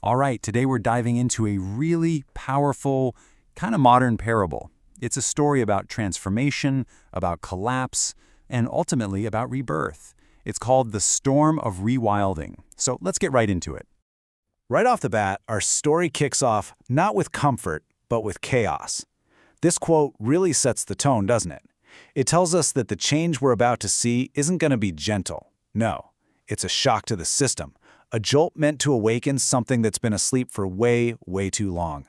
All right, today we're diving into a really powerful, kind of modern parable. It's a story about transformation, about collapse, and ultimately about rebirth. It's called the Storm of Rewilding. So let's get right into it. Right off the bat, our story kicks off not with comfort, but with chaos. This quote really sets the tone, doesn't it? It tells us that the change we're about to see isn't going to be gentle. No, it's a shock to the system, a jolt meant to awaken something that's been asleep for way, way too long.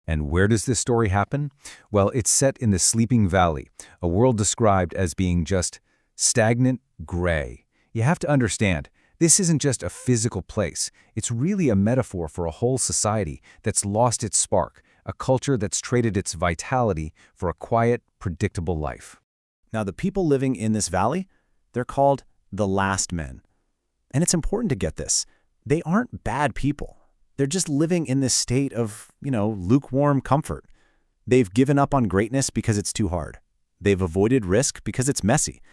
And where does this story happen? Well, it's set in the Sleeping Valley, a world described as being just stagnant, gray. You have to understand, this isn't just a physical place. It's really a metaphor for a whole society that's lost its spark, a culture that's traded its vitality for a quiet, predictable life. Now, the people living in this valley, they're called the last men. And it's important to get this. They aren't bad people. They're just living in this state of, lukewarm comfort. They've given up on greatness because it's too hard. They've avoided risk because it's messy.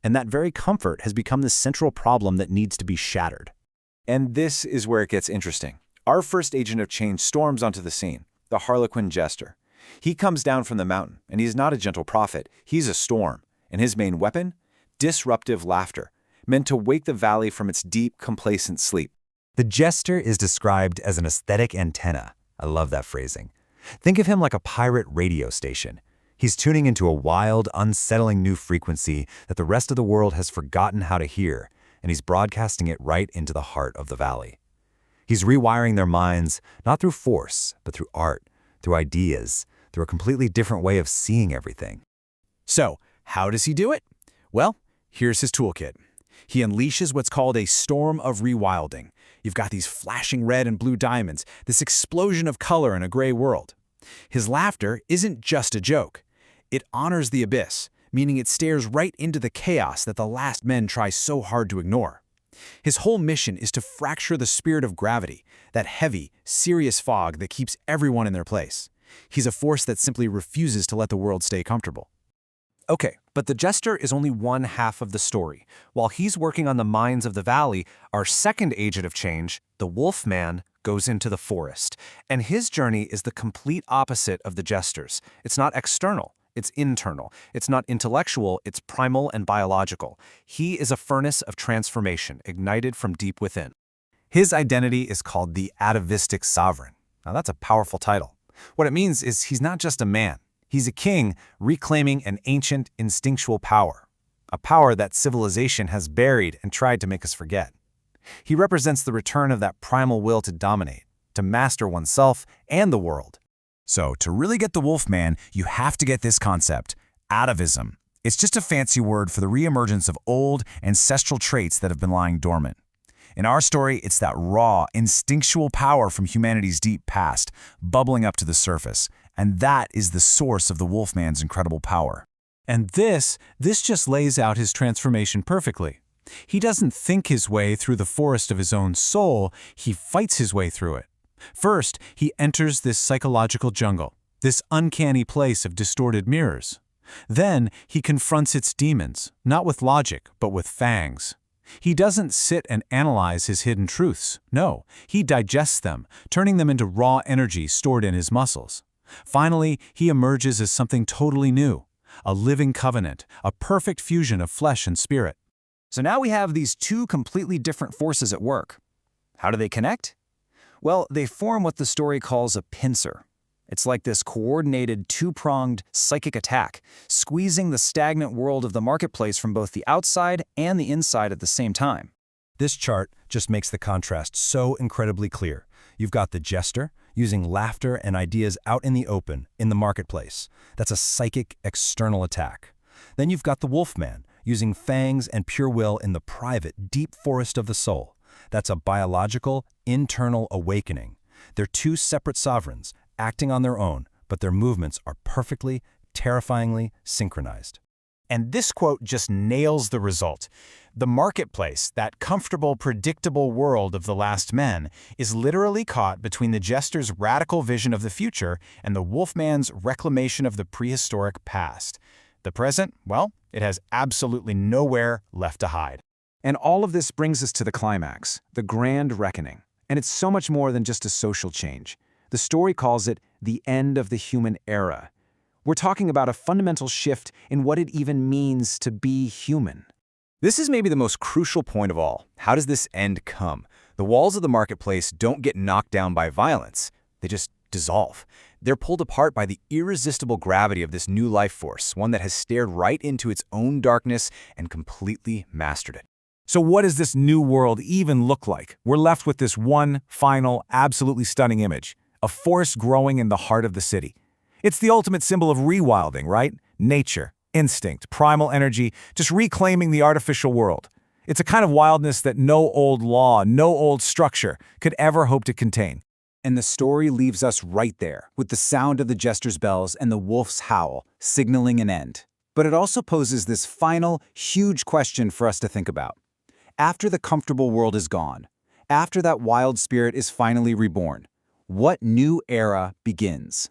And that very comfort has become the central problem that needs to be shattered. And this is where it gets interesting. Our first agent of change storms onto the scene, the Harlequin jester. He comes down from the mountain, and he's not a gentle prophet. He's a storm. And his main weapon? Disruptive laughter, meant to wake the valley from its deep, complacent sleep. The jester is described as an aesthetic antenna. I love that phrasing. Think of him like a pirate radio station. He's tuning into a wild, unsettling new frequency that the rest of the world has forgotten how to hear, and he's broadcasting it right into the heart of the valley. He's rewiring their minds, not through force, but through art, through ideas, through a completely different way of seeing everything. So, how does he do it? Well, here's his toolkit. He unleashes what's called a Storm of Rewilding. You've got these flashing red and blue diamonds, this explosion of color in a gray world. His laughter isn't just a joke. It honors the abyss, meaning it stares right into the chaos that the last men try so hard to ignore. His whole mission is to fracture the spirit of gravity, that heavy, serious fog that keeps everyone in their place. He's a force that simply refuses to let the world stay comfortable. Okay, but the jester is only one half of the story. While he's working on the minds of the valley, our second agent of change, the wolf man, goes into the forest. And his journey is the complete opposite of the jester's. It's not external, it's internal. It's not intellectual, it's primal and biological. He is a furnace of transformation, ignited from deep within. His identity is called the atavistic sovereign. Now that's a powerful title. What it means is he's not just a man. He's a king reclaiming an ancient, instinctual power, a power that civilization has buried and tried to make us forget. He represents the return of that primal will to dominate, to master oneself and the world. So, to really get the Wolfman, you have to get this concept, atavism. It's just a fancy word for the reemergence of old, ancestral traits that have been lying dormant. In our story, it's that raw, instinctual power from humanity's deep past, bubbling up to the surface. And that is the source of the Wolfman's incredible power. And this just lays out his transformation perfectly. He doesn't think his way through the forest of his own soul, he fights his way through it. First, he enters this psychological jungle, this uncanny place of distorted mirrors. Then, he confronts its demons, not with logic, but with fangs. He doesn't sit and analyze his hidden truths. No, he digests them, turning them into raw energy stored in his muscles. Finally, he emerges as something totally new, a living covenant, a perfect fusion of flesh and spirit. So now we have these two completely different forces at work. How do they connect? Well, they form what the story calls a pincer. It's like this coordinated, two-pronged psychic attack, squeezing the stagnant world of the marketplace from both the outside and the inside at the same time. This chart just makes the contrast so incredibly clear. You've got the jester using laughter and ideas out in the open, in the marketplace. That's a psychic external attack. Then you've got the wolfman using fangs and pure will in the private, deep forest of the soul. That's a biological, internal awakening. They're two separate sovereigns, acting on their own, but their movements are perfectly, terrifyingly synchronized. And this quote just nails the result. The marketplace, that comfortable, predictable world of the last men, is literally caught between the jester's radical vision of the future and the wolfman's reclamation of the prehistoric past. The present, well, it has absolutely nowhere left to hide. And all of this brings us to the climax, the grand reckoning. And it's so much more than just a social change. The story calls it the end of the human era. We're talking about a fundamental shift in what it even means to be human. This is maybe the most crucial point of all. How does this end come? The walls of the marketplace don't get knocked down by violence. They just dissolve. They're pulled apart by the irresistible gravity of this new life force, one that has stared right into its own darkness and completely mastered it. So what does this new world even look like? We're left with this one final, absolutely stunning image. A forest growing in the heart of the city. It's the ultimate symbol of rewilding, right? Nature, instinct, primal energy, just reclaiming the artificial world. It's a kind of wildness that no old law, no old structure could ever hope to contain. And the story leaves us right there, with the sound of the jester's bells and the wolf's howl, signaling an end. But it also poses this final, huge question for us to think about. After the comfortable world is gone, after that wild spirit is finally reborn, what new era begins?